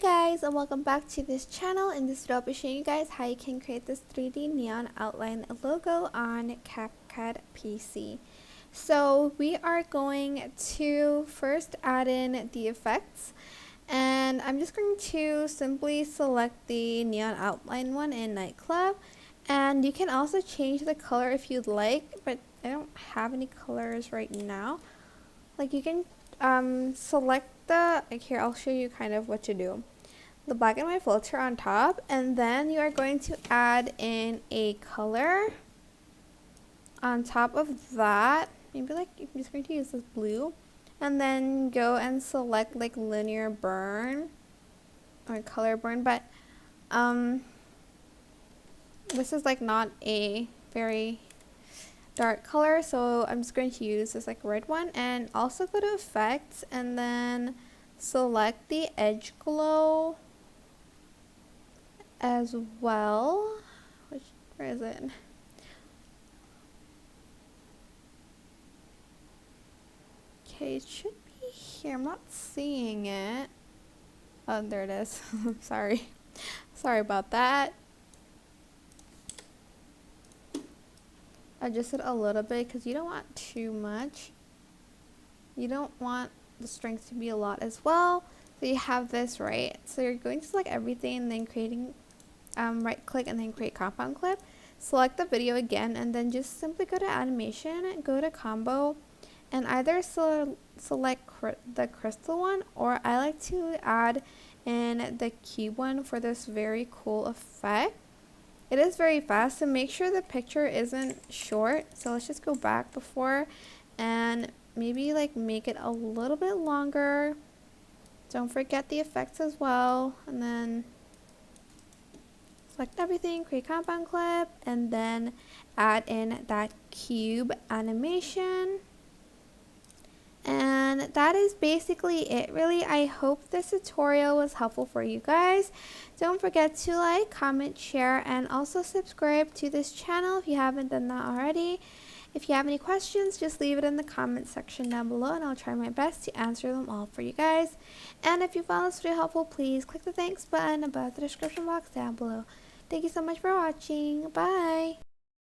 Guys, and welcome back to this channel. In this video I'll be showing you guys how you can create this 3D neon outline logo on CapCut PC. So we are going to first add in the effects, and I'm just going to simply select the neon outline one in Nightclub, and you can also change the color if you'd like, but I don't have any colors right now. Like, you can select the, like, here I'll show you kind of what to do. The black and white filter on top, and then you are going to add in a color on top of that. Maybe like I'm just going to use this blue, and then go and select like linear burn or color burn, but this is like not a very dark color, so I'm just going to use this like red one, and also go to effects and then select the edge glow as well. Where is it? Okay, it should be here. I'm not seeing it. Oh, there it is. Sorry about that. Adjust it a little bit because you don't want too much. You don't want the strength to be a lot as well. So you have this, right? So you're going to select everything and then creating right click and then create compound clip. Select the video again and then just simply go to animation and go to combo, and either select the crystal one, or I like to add in the cube one for this very cool effect. It is very fast, so make sure the picture isn't short. So let's just go back before and maybe like make it a little bit longer. Don't forget the effects as well, and then select everything, create compound clip, and then add in that cube animation. And that is basically it, really. I hope this tutorial was helpful for you guys. Don't forget to like, comment, share, and also subscribe to this channel if you haven't done that already. If you have any questions, just leave it in the comment section down below, and I'll try my best to answer them all for you guys. And if you found this video helpful, please click the thanks button above the description box down below. Thank you so much for watching. Bye!